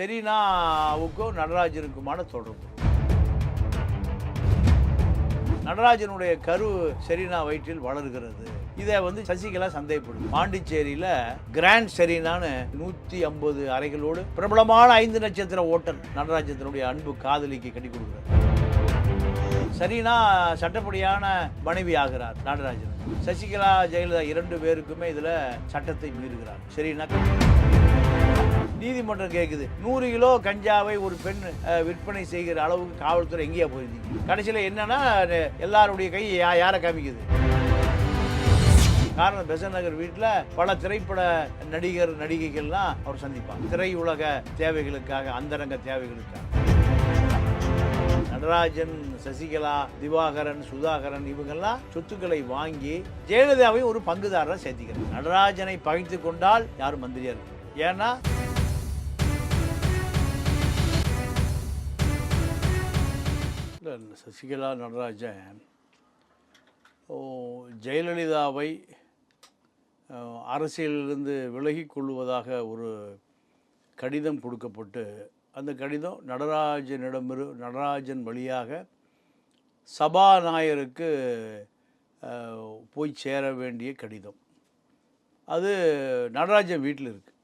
செரீனாவுக்கும் நடராஜனுக்குமான தொடர்பு. நடராஜனுடைய கரு செரீனா வயிற்றில் வளர்கிறது. இதை சசிகலா சந்தேகப்படுது. பாண்டிச்சேரியில கிராண்ட் செரீனான்னு 150 அறைகளோடு பிரபலமான 5 நட்சத்திர ஓட்டல் நடராஜனுடைய அன்பு காதலிக்கு கட்டி கொடுக்கிறார். செரீனா சட்டப்படியான மனைவி ஆகிறார் நடராஜன். சசிகலா ஜெயலலிதா 2 பேருக்குமே இதுல சட்டத்தை மீறுகிறார். செரீனா நீதிமன்றம் கேட்குது, 100 கிலோ கஞ்சாவை ஒரு பெண் விற்பனை செய்கிற அளவுக்கு காவல்துறை எங்கேயா போயிருந்தீங்க? கடைசியில் என்னன்னா எல்லாருடைய கை யாரை காமிக்குது? காரணம், பெசன்ட் நகர் வீட்டில் பல திரைப்பட நடிகர் நடிகைகள்லாம் அவர் சந்திப்பாங்க. திரையுலக தேவைகளுக்காக, அந்தரங்க தேவைகளுக்காக. நடராஜன், சசிகலா, திவாகரன், சுதாகரன் இவங்கெல்லாம் சொத்துக்களை வாங்கி ஜெயலலிதாவை ஒரு பங்குதாரரை சேர்த்திக்கிறார். நடராஜனை பகைத்து கொண்டால் யாரும் மந்திரியா இருக்கு. ஏன்னா சசிகலா நடராஜன் ஜெயலலிதாவை அரசியலிலிருந்து விலகி கொள்வதாக ஒரு கடிதம் கொடுக்கப்பட்டு, அந்த கடிதம் நடராஜன் வழியாக சபாநாயகருக்கு போய் சேர வேண்டிய கடிதம். அது நடராஜன் வீட்டில் இருக்குது.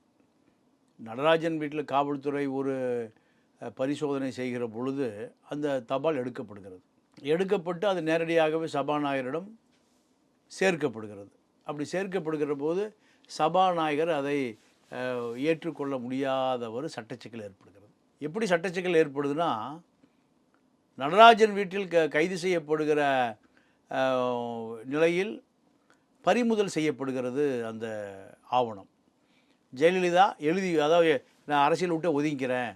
நடராஜன் வீட்டில் காவல்துறை ஒரு பரிசோதனை செய்கிற பொழுது அந்த தபால் எடுக்கப்பட்டு அது நேரடியாகவே சபாநாயகரிடம் சேர்க்கப்படுகிறது. அப்படி சேர்க்கப்படுகிற போது சபாநாயகர் அதை ஏற்றுக்கொள்ள முடியாத ஒரு சட்டச்சிக்கல் ஏற்படுகிறது. எப்படி சட்டச்சிக்கல் ஏற்படுதுன்னா, நடராஜன் வீட்டில் கைது செய்யப்படுகிற நிலையில் பறிமுதல் செய்யப்படுகிறது அந்த ஆவணம். ஜெயலலிதா எழுதி, அதாவது நான் அரசியல் விட்டு ஒதுங்கிக்கிறேன்,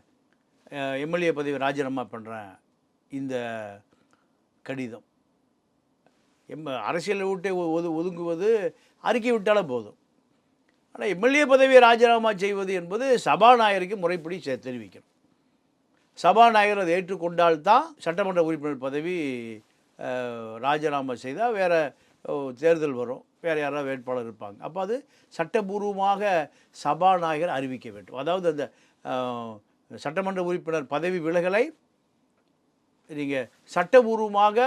எம்எல்ஏ பதவி ராஜினாமா பண்ணுறேன், இந்த கடிதம். அரசியலை விட்டு ஒதுங்குவது அறிக்கை விட்டாலே போதும். ஆனால் எம்எல்ஏ பதவியை ராஜினாமா செய்வது என்பது சபாநாயகருக்கு முறைப்படி தெரிவிக்கணும். சபாநாயகர் அதை ஏற்றுக்கொண்டால்தான் சட்டமன்ற உறுப்பினர் பதவி ராஜினாமா செய்தால் வேறு தேர்தல் வரும், வேறு யாராவது வேட்பாளர் இருப்பாங்க. அப்போ அது சட்டபூர்வமாக சபாநாயகர் அறிவிக்க வேண்டும். அதாவது அந்த சட்டமன்ற உறுப்பினர் பதவி விலகலை நீங்கள் சட்டபூர்வமாக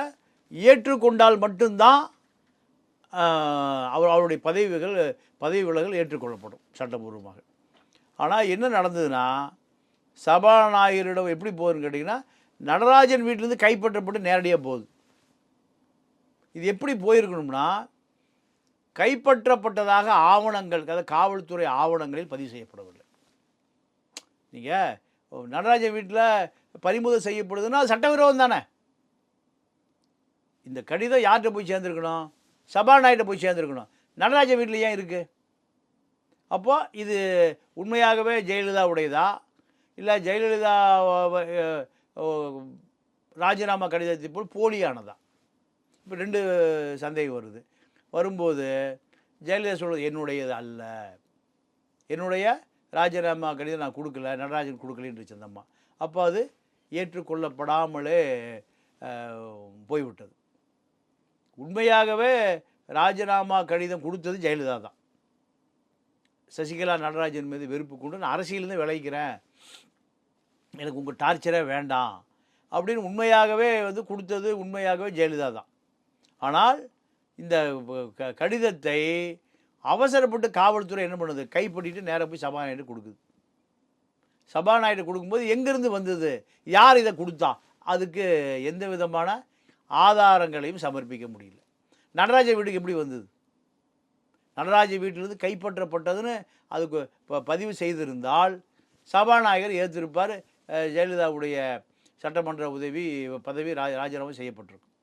ஏற்றுக்கொண்டால் மட்டும்தான் அவருடைய பதவி விலகல் ஏற்றுக்கொள்ளப்படும் சட்டபூர்வமாக. ஆனால் என்ன நடந்ததுன்னா, சபாநாயகரிடம் எப்படி போகுதுன்னு கேட்டிங்கன்னா, நடராஜன் வீட்டிலேருந்து கைப்பற்றப்பட்டு நேரடியாக போகுது. இது எப்படி போயிருக்கணும்னா, கைப்பற்றப்பட்டதாக ஆவணங்கள், அதாவது காவல்துறை ஆவணங்களில் பதிவு செய்யப்படவில்லை. நீங்கள் நடராஜன் வீட்டில் பறிமுதல் செய்யப்படுதுன்னா சட்டவிரோதம் தானே. இந்த கடிதம் யார்கிட்ட போய் சேர்ந்துருக்கணும்? சபாநாயகர்கிட்ட போய் சேர்ந்துருக்கணும். நடராஜன் வீட்டில் ஏன் இருக்குது? அப்போ இது உண்மையாகவே ஜெயலலிதாவுடையதா, இல்லை ஜெயலலிதா ராஜினாமா கடிதத்தை போல் போலியானதா? இப்போ 2 சந்தேகம் வரும்போது ஜெயலலிதா சொல்வது என்னுடையது அல்ல, என்னுடைய ராஜினாமா கடிதம் நான் கொடுக்கல, நடராஜன் கொடுக்கலன்னு சொந்தம்மா. அப்போ அது ஏற்றுக்கொள்ளப்படாமலே போய்விட்டது. உண்மையாகவே ராஜினாமா கடிதம் கொடுத்தது ஜெயலலிதா தான். சசிகலா நடராஜன் மீது வெறுப்பு கொண்டு நான் அரசியலேருந்து விளைக்கிறேன், எனக்கு உங்கள் டார்ச்சரே வேண்டாம் அப்படின்னு உண்மையாகவே கொடுத்தது உண்மையாகவே ஜெயலலிதா தான். ஆனால் இந்த கடிதத்தை அவசரப்பட்டு காவல்துறை என்ன பண்ணுது? கைப்பற்றிட்டு நேராக போய் சபாநாயகர் கொடுக்குது. சபாநாயகர் கொடுக்கும்போது எங்கேருந்து வந்தது, யார் இதை கொடுத்தா, அதுக்கு எந்த விதமான ஆதாரங்களையும் சமர்ப்பிக்க முடியல. நடராஜன் வீட்டுக்கு எப்படி வந்தது? நடராஜன் வீட்டிலிருந்து கைப்பற்றப்பட்டதுன்னு அதுக்கு பதிவு செய்திருந்தால் சபாநாயகர் ஏற்றிருப்பார், ஜெயலலிதாவுடைய சட்டமன்ற பதவி ராஜினாமா செய்யப்பட்டிருக்கும்.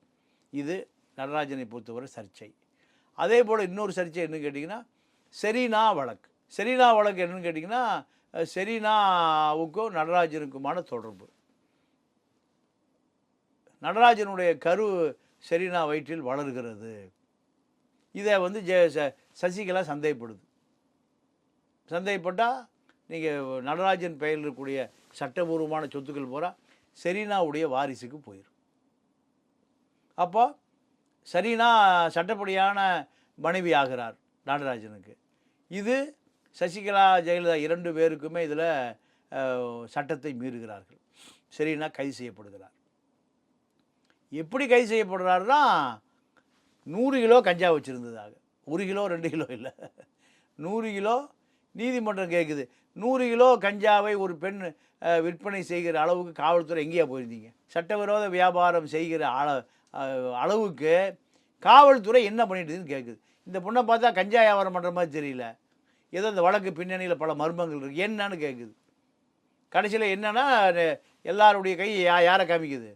இது நடராஜனை பொறுத்தவரை சர்ச்சை. அதே போல் இன்னொரு சர்ச்சை என்னன்னு கேட்டிங்கன்னா, செரீனா வழக்கு என்னென்னு கேட்டிங்கன்னா, செரீனாவுக்கும் நடராஜனுக்குமான தொடர்பு. நடராஜனுடைய கரு செரீனா வயிற்றில் வளர்கிறது. இதை சசிகலா சந்தேகப்பட்டால் நீங்கள் நடராஜன் பெயரில் இருக்கக்கூடிய சட்டபூர்வமான சொத்துக்கள் பூரா செரீனாவுடைய வாரிசுக்கு போயிடும். அப்போ செரீனா சட்டப்படியான மனைவி ஆகிறார் நடராஜனுக்கு. இது சசிகலா ஜெயலலிதா 2 பேருக்குமே இதில் சட்டத்தை மீறுகிறார்கள். சரின்னா கைது செய்யப்படுகிறார். எப்படி கைது செய்யப்படுறாருன்னா 100 கிலோ கஞ்சா வச்சுருந்ததாக. 1 கிலோ 2 கிலோ இல்லை, 100 கிலோ. நீதிமன்றம் கேட்குது, 100 கிலோ கஞ்சாவை ஒரு பெண் விற்பனை செய்கிற அளவுக்கு காவல்துறை எங்கேயா போயிருந்தீங்க? சட்டவிரோத வியாபாரம் செய்கிற அளவுக்கு காவல்துறை என்ன பண்ணிட்டுதுன்னு கேட்குது. இந்த பொண்ணை பார்த்தா கஞ்சா வியாபாரம் பண்ணுற மாதிரி தெரியல, ஏதோ இந்த வழக்கு பின்னணியில் பல மர்மங்கள் இருக்குது, என்னன்னு கேட்குது. கடைசியில் என்னன்னா எல்லாருடைய கை யாரை காமிக்குது?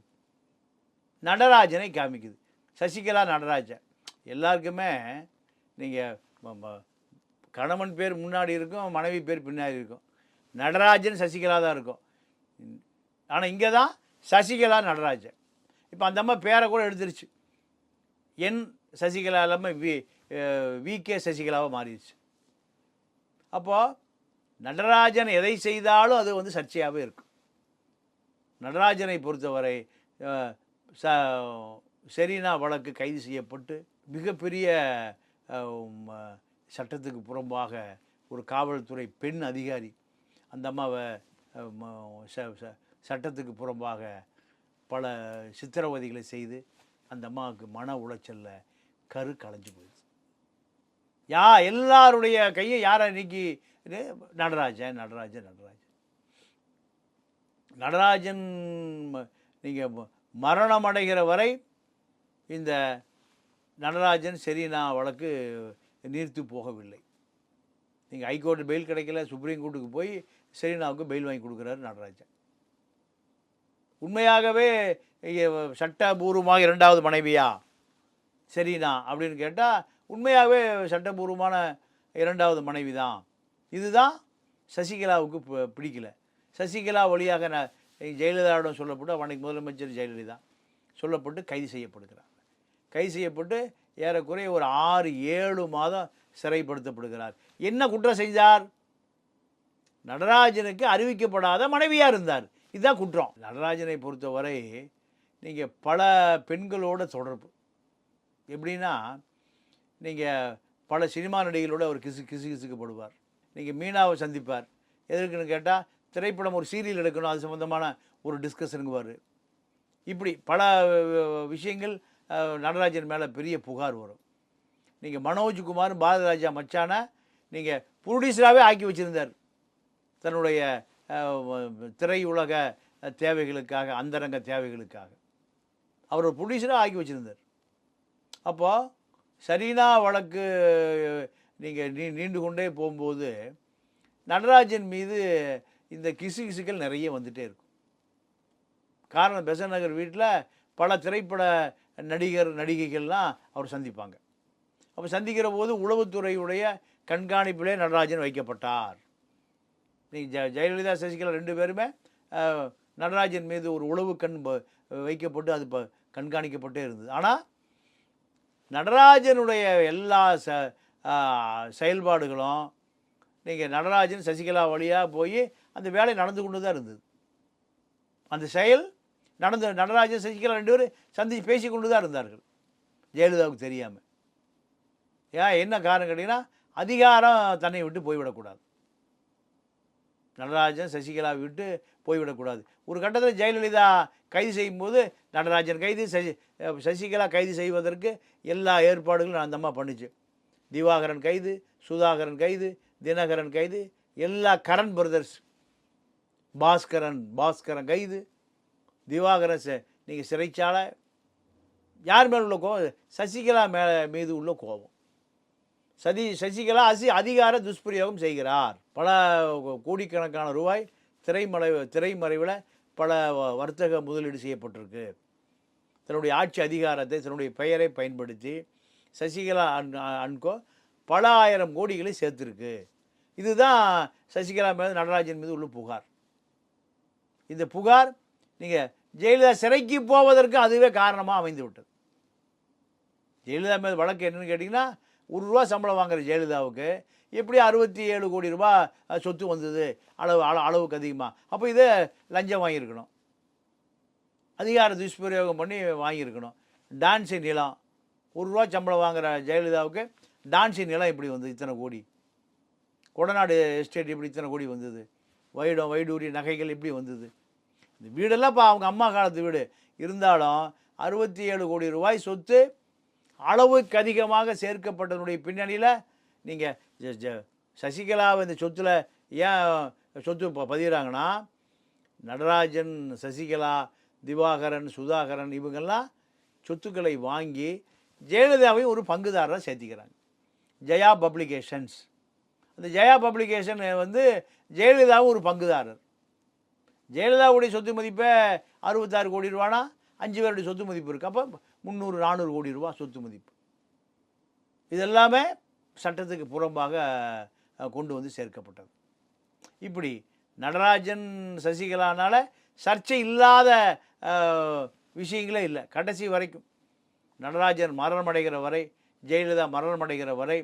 நடராஜனை காமிக்குது. சசிகலா நடராஜன். எல்லாருக்குமே நீங்கள் கணவன் பேர் முன்னாடி இருக்கும், மனைவி பேர் பின்னாடி இருக்கும். நடராஜன் சசிகலா தான் இருக்கும். ஆனால் இங்கே தான் சசிகலா நடராஜன். இப்போ அந்த அம்மா பேரை கூட எடுத்துருச்சு. என் சசிகலா இல்லாமல் விகே சசிகலாவாக மாறிடுச்சு. அப்போது நடராஜன் எதை செய்தாலும் அது வந்து சர்ச்சையாகவே இருக்கும். நடராஜனை பொறுத்தவரை செரீனா வழக்கு கைது செய்யப்பட்டு மிகப்பெரிய சட்டத்துக்கு புறம்பாக ஒரு காவல்துறை பெண் அதிகாரி அந்த அம்மாவை சட்டத்துக்கு புறம்பாக பல சித்திரவதைகளை செய்து அந்த அம்மாவுக்கு மன உளைச்சலில் கரு களைஞ்சு போயிடுச்சு. எல்லாருடைய கையை யாரை நீக்கி? நடராஜன் நடராஜன் நடராஜன் நடராஜன். நீங்கள் மரணம் அடைகிற வரை இந்த நடராஜன் செரீனா வழக்கு நீர்த்து போகவில்லை. நீங்கள் ஹைகோர்ட்டு பெயில் கிடைக்கல, சுப்ரீம் கோர்ட்டுக்கு போய் செரீனாவுக்கு பெயில் வாங்கி கொடுக்குறாரு நடராஜன். உண்மையாகவே சட்டபூர்வமாக 2வது மனைவியா செரீனா அப்படின்னு கேட்டால் உண்மையாகவே சட்டபூர்வமான 2வது மனைவி தான். இதுதான் சசிகலாவுக்கு பிடிக்கல. சசிகலா வழியாக ஜெயலலிதாவிடம் சொல்லப்பட்டு, அன்றைக்கு முதலமைச்சர் ஜெயலலிதா சொல்லப்பட்டு கைது செய்யப்படுகிறார். கைது செய்யப்பட்டு ஏறக்குறைய ஒரு 6-7 மாதம் சிறைப்படுத்தப்படுகிறார். என்ன குற்றம் செஞ்சார்? நடராஜனுக்கு அறிவிக்கப்படாத மனைவியாக இருந்தார். இதுதான் குற்றம். நடராஜனை பொறுத்தவரை நீங்கள் பல பெண்களோட தொடர்பு. எப்படின்னா, நீங்கள் பல சினிமா நடிகளோடு அவர் கிசுக்கப்படுவார். நீங்கள் மீனாவை சந்திப்பார். எதற்குன்னு கேட்டால் திரைப்படம் ஒரு சீரியல் எடுக்கணும், அது சம்மந்தமான ஒரு டிஸ்கஷனுக்குவார். இப்படி பல விஷயங்கள் நடராஜன் மேலே பெரிய புகார் வரும். நீங்கள் மனோஜ்குமார் பாரதிராஜா மச்சான நீங்கள் ப்ரொடியூசராகவே ஆக்கி வச்சுருந்தார் தன்னுடைய திரையுலக தேவைகளுக்காக, அந்தரங்க தேவைகளுக்காக அவர் ஒரு ப்ரொடியூசராக ஆக்கி வச்சுருந்தார். அப்போது செரீனா வழக்கு நீங்கள் நீண்டு கொண்டே போகும்போது நடராஜன் மீது இந்த கிசுகள் நிறைய வந்துகிட்டே இருக்கும். காரணம், பெசன்ட் நகர் வீட்டில் பல திரைப்பட நடிகைகள்லாம் அவர் சந்திப்பாங்க. அப்போ சந்திக்கிற போது உளவுத்துறையுடைய கண்காணிப்பிலே நடராஜன் வைக்கப்பட்டார். நீங்கள் ஜெயலலிதா சசிகலா 2 பேருமே நடராஜன் மீது ஒரு உளவு கண் வைக்கப்பட்டு அது கண்காணிக்கப்பட்டே இருந்தது. ஆனால் நடராஜனுடைய எல்லா செயல்பாடுகளும் நீங்கள் நடராஜன் சசிகலா வழியாக போய் அந்த வேலை நடந்து கொண்டு தான் இருந்தது. அந்த செயல் நடராஜன் சசிகலா 2 பேரும் சந்தித்து பேசி கொண்டு தான் இருந்தார்கள், ஜெயலலிதாவுக்கு தெரியாமல். என்ன காரணம் கேட்டிங்கன்னா, அதிகாரம் தன்னை விட்டு போய்விடக்கூடாது. நடராஜன் சசிகலா விட்டு போய்விடக்கூடாது. ஒரு கட்டத்தில் ஜெயலலிதா கைது செய்யும்போது நடராஜன் கைது, சசிகலா கைது செய்வதற்கு எல்லா ஏற்பாடுகளும் அந்த அம்மா பண்ணிச்சு. திவாகரன் கைது, சுதாகரன் கைது, தினகரன் கைது, எல்லா கரண் பிரதர்ஸ், பாஸ்கரன் கைது, திவாகரன் நீங்கள் சிறைச்சாலை. யார் மேலே உள்ள கோபம்? சசிகலா மீது உள்ள கோபம். சசிகலா அதிகார துஷ்பிரயோகம் செய்கிறார். பல கோடிக்கணக்கான ரூபாய் திரைமறைவில் பல வர்த்தக முதலீடு செய்யப்பட்டிருக்கு. தன்னுடைய ஆட்சி அதிகாரத்தை, தன்னுடைய பெயரை பயன்படுத்தி சசிகலா அன்கோ பல 1000 கோடிகளை சேர்த்துருக்கு. இதுதான் சசிகலா மீது நடராஜன் மீது உள்ள புகார். இந்த புகார் நீங்கள் ஜெயலலிதா சிறைக்கு போவதற்கு அதுவே காரணமாக அமைந்து விட்டது. ஜெயலலிதா மீது வழக்கு என்னென்னு கேட்டிங்கன்னா, ₹1 சம்பளம் வாங்குகிற ஜெயலலிதாவுக்கு எப்படி 67 கோடி ரூபாய் சொத்து வந்தது அளவுக்கு அதிகமாக? அப்போ இதை லஞ்சம் வாங்கியிருக்கணும், அதிகார துஷ்பிரயோகம் பண்ணி வாங்கியிருக்கணும். டான்ஸி நிலம், ₹1 சம்பளம் வாங்குகிற ஜெயலலிதாவுக்கு டான்ஸி நிலம் இப்படி வந்தது, இத்தனை கோடி. கொடநாடு எஸ்டேட் இப்படி இத்தனை கோடி வந்தது. வைடூரிய நகைகள் எப்படி வந்தது? இந்த வீடெல்லாம் இப்போ அவங்க அம்மா காலத்து வீடு இருந்தாலும் 67 கோடி ரூபாய் சொத்து அளவுக்கு அதிகமாக சேர்க்கப்பட்டதனுடைய பின்னணியில் நீங்கள் சசிகலாவை இந்த சொத்தில் ஏன் சொத்து பதிகிறாங்கன்னா, நடராஜன், சசிகலா, திவாகரன், சுதாகரன் இவங்கெல்லாம் சொத்துக்களை வாங்கி ஜெயலலிதாவையும் ஒரு பங்குதாரராக சேர்த்திக்கிறாங்க. ஜெயா பப்ளிகேஷன்ஸ், அந்த ஜெயா பப்ளிகேஷன் ஜெயலலிதாவும் ஒரு பங்குதாரர். ஜெயலலிதாவுடைய சொத்து மதிப்பை 66 கோடி ரூபானா 5 பேருடைய சொத்து மதிப்பு இருக்குது. அப்போ 300-400 கோடி ரூபா சொத்து மதிப்பு. இதெல்லாமே சட்டத்துக்கு புறம்பாக கொண்டு வந்து சேர்க்கப்பட்டது. இப்படி நடராஜன் சசிகலானால சர்ச்சை இல்லாத விஷயங்களே இல்லை. கடைசி வரைக்கும் நடராஜன் மரணமடைகிற வரை, ஜெயலலிதா மரணமடைகிற வரை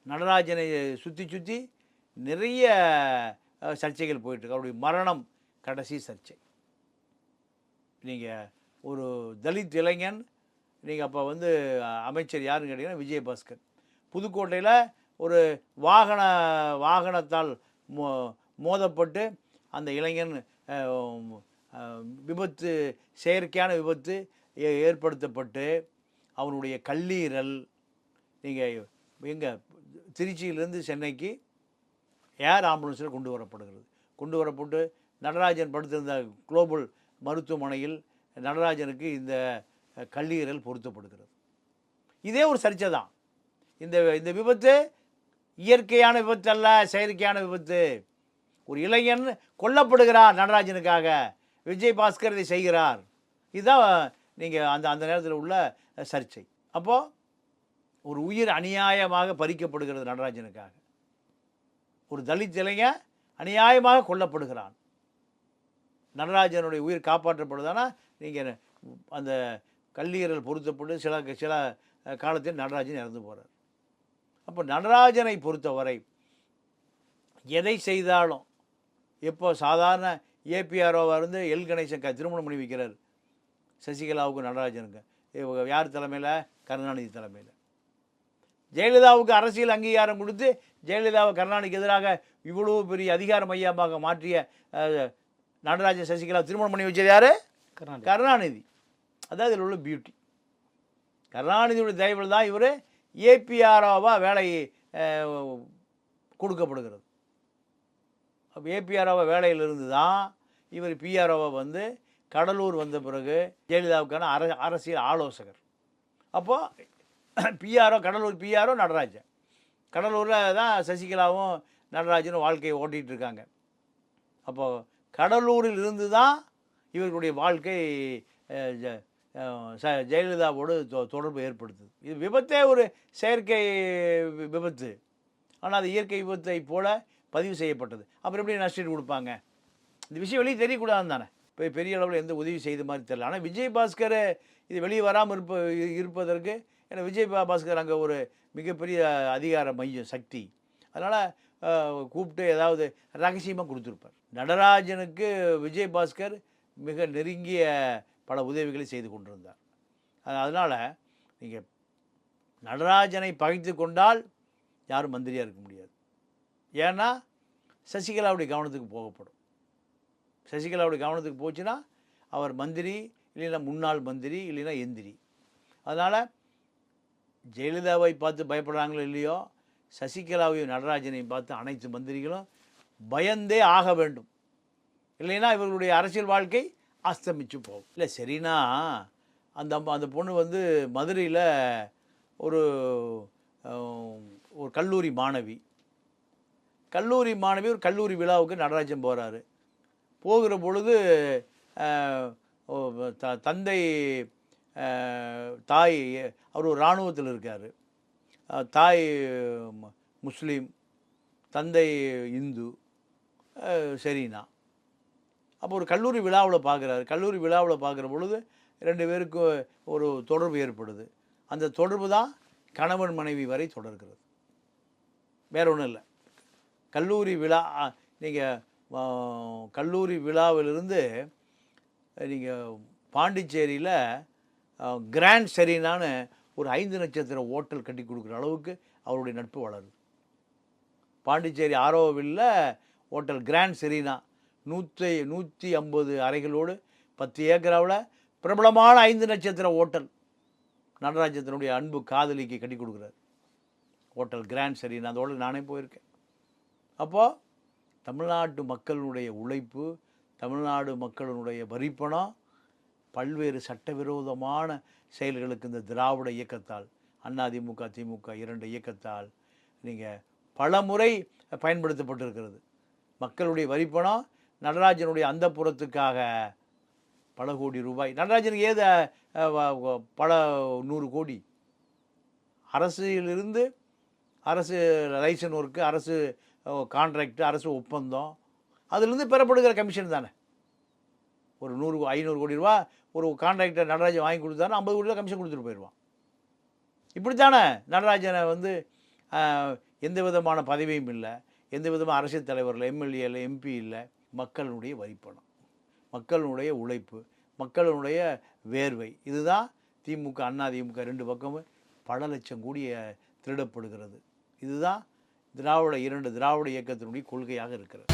நடராஜனை சுற்றி நிறைய சர்ச்சைகள் போயிட்டுருக்கு. அவருடைய மரணம் கடைசி சர்ச்சை. நீங்கள் ஒரு தலித் இளைஞன், நீங்கள் அப்போ அமைச்சர் யாருன்னு கேட்டிங்கன்னா விஜயபாஸ்கர். புதுக்கோட்டையில் ஒரு வாகனத்தால் மோதப்பட்டு அந்த இளைஞன் விபத்து, செயற்கையான விபத்து ஏற்படுத்தப்பட்டு அவனுடைய கல்லீரல் நீங்கள் எங்கே திருச்சியிலேருந்து சென்னைக்கு ஏர் ஆம்புலன்ஸில் கொண்டு வரப்பட்டு நடராஜன் படுத்திருந்த குளோபல் மருத்துவமனையில் நடராஜனுக்கு இந்த கல்லீரல் பொருத்தப்படுகிறது. இதே ஒரு சர்ச்சை தான். இந்த விபத்து இயற்கையான விபத்து அல்ல, செயற்கையான விபத்து. ஒரு இளைஞன் கொல்லப்படுகிறார் நடராஜனுக்காக, விஜயபாஸ்கர் இதை செய்கிறார். இதுதான் நீங்கள் அந்த நேரத்தில் உள்ள சர்ச்சை. அப்போது ஒரு உயிர் அநியாயமாக பறிக்கப்படுகிறது நடராஜனுக்காக. ஒரு தலித் இளைஞன் அநியாயமாக கொல்லப்படுகிறான். நடராஜனுடைய உயிர் காப்பாற்றப்படுதானா நீங்கள் அந்த கல்லீரல் பொருத்தப்பட்டு சில காலத்தில் நடராஜன் இறந்து போகிறார். அப்போ நடராஜனை பொறுத்தவரை எதை செய்தாலும், எப்போ சாதாரண ஏபிஆர்ஓவாக இருந்து எல் கணேசன் திருமணம் பண்ணி வைக்கிறார் சசிகலாவுக்கு நடராஜனுக்கு. யார் தலைமையில்? கருணாநிதி தலைமையில். ஜெயலலிதாவுக்கு அரசியல் அங்கீகாரம் கொடுத்து ஜெயலலிதாவை கருணாநிதிக்கு எதிராக இவ்வளோ பெரிய அதிகார மையமாக மாற்றிய நடராஜன் சசிகலா திருமணம் பண்ணி வச்சது யார்? கருணாநிதி. அதாவது இதில் உள்ள பியூட்டி. கருணாநிதியுடைய தயவில் தான் இவர் ஏபிஆர்ஓவாக வேலை கொடுக்கப்படுகிறது. அப்போ ஏபிஆர்ஓவா வேலையிலிருந்து தான் இவர் பிஆர்ஓவை கடலூர் வந்த பிறகு ஜெயலலிதாவுக்கான அரசியல் ஆலோசகர். அப்போது கடலூர் பிஆர்ஓ நடராஜன். கடலூரில் தான் சசிகலாவும் நடராஜனும் வாழ்க்கையை ஓட்டிகிட்டு இருக்காங்க. அப்போது கடலூரில் இருந்து தான் இவர்களுடைய வாழ்க்கை ஜெயலலிதாவோடு தொடர்பு ஏற்படுத்துது. இது விபத்தே ஒரு செயற்கை விபத்து, ஆனால் அது இயற்கை விபத்தை போல பதிவு செய்யப்பட்டது. அப்புறம் எப்படி நஷ்டீடு கொடுப்பாங்க? இந்த விஷயம் வெளியே தெரியக்கூடாது தானே. இப்போ பெரிய அளவில் எந்த உதவி செய்த மாதிரி தெரியல. ஆனால் விஜயபாஸ்கர் இது வெளியே வராமல் இருப்பதற்கு, ஏன்னா விஜயபாஸ்கர் அங்கே ஒரு மிகப்பெரிய அதிகார மையம், சக்தி. அதனால் கூப்பிட்டு ஏதாவது ரகசியமாக கொடுத்துருப்பார். நடராஜனுக்கு விஜயபாஸ்கர் மிக நெருங்கிய பல உதவிகளை செய்து கொண்டிருந்தார். அதனால் நீங்கள் நடராஜனை பகைத்து கொண்டால் யாரும் மந்திரியாக இருக்க முடியாது. ஏன்னா சசிகலாவுடைய கவனத்துக்கு போகப்படும். சசிகலாவுடைய கவனத்துக்கு போச்சுன்னா அவர் மந்திரி, இல்லைன்னா முன்னாள் மந்திரி, இல்லைன்னா எந்திரி. அதனால் ஜெயலலிதாவை பார்த்து பயப்படுறாங்களோ இல்லையோ, சசிகலாவையும் நடராஜனையும் பார்த்து அனைத்து மந்திரிகளும் பயந்தே ஆக வேண்டும். இல்லைன்னா இவர்களுடைய அரசியல் வாழ்க்கை அஸ்தமிச்சு போகும். இல்லை சரினா அந்த பொண்ணு மதுரையில் ஒரு கல்லூரி மாணவி ஒரு கல்லூரி விழாவுக்கு நடராஜன் போகிறாரு. போகிற பொழுது தந்தை தாய், அவர் ஒரு இராணுவத்தில் இருக்கார். தாய் முஸ்லீம், தந்தை இந்து, சரினா. அப்போ ஒரு கல்லூரி விழாவில் பார்க்குறாரு. கல்லூரி விழாவில் பார்க்குற பொழுது 2 பேருக்கும் ஒரு தொடர்பு ஏற்படுது. அந்த தொடர்பு தான் கணவன் மனைவி வரை தொடர்கிறது. வேற ஒன்றும் இல்லை. கல்லூரி விழா, நீங்கள் கல்லூரி விழாவிலிருந்து நீங்கள் பாண்டிச்சேரியில் கிராண்ட் செரீனான்னு ஒரு 5 நட்சத்திர ஹோட்டல் கட்டி கொடுக்குற அளவுக்கு அவருடைய நட்பு வளருது. பாண்டிச்சேரி ஆரோவில்ல ஹோட்டல் கிராண்ட் செரீனா 150 அறைகளோடு 10 ஏக்கராவில் பிரபலமான 5 நட்சத்திர ஹோட்டல் நடராஜத்தினுடைய அன்பு காதலிக்கு கட்டி கொடுக்குறாரு. ஹோட்டல் கிராண்ட் செரீனா, அந்த ஹோட்டல் நானே போயிருக்கேன். அப்போது தமிழ்நாட்டு மக்களுடைய உழைப்பு, தமிழ்நாடு மக்களுடைய வரிப்பணம், பல்வேறு சட்டவிரோதமான செயல்களுக்கு இந்த திராவிட இயக்கத்தால், அதிமுக திமுக 2 இயக்கத்தால் நீங்கள் பல முறை பயன்படுத்தப்பட்டிருக்கிறது. மக்களுடைய வரிப்பணம் நடராஜனுடைய அந்த புறத்துக்காக பல கோடி ரூபாய். நடராஜனுக்கு ஏது பல 100 கோடி அரசிலிருந்து, அரசு லைசன் ஒர்க்கு, அரசு கான்ட்ராக்டு, அரசு ஒப்பந்தம், அதிலிருந்து பெறப்படுகிற கமிஷன் தானே. ஒரு 500 கோடி ரூபா ஒரு கான்ட்ராக்டர் நடராஜன் வாங்கி கொடுத்தாருன்னா 50 கோடி ரூபா கமிஷன் கொடுத்துட்டு போயிடுவான். இப்படித்தானே நடராஜனை எந்த விதமான பதவியும் இல்லை, எந்த விதமான அரசியல் தலைவர் இல்லை, எம்எல்ஏ இல்லை, எம்பி இல்லை. மக்களுடைய வரிப்பணம், மக்களுடைய உழைப்பு, மக்களுடைய வேர்வை, இதுதான் திமுக அதிமுக 2 பக்கமும் பல லட்சம் கோடி திருடப்படுகிறது. இதுதான் திராவிட இயக்கத்தினுடைய கொள்கையாக இருக்கிறது.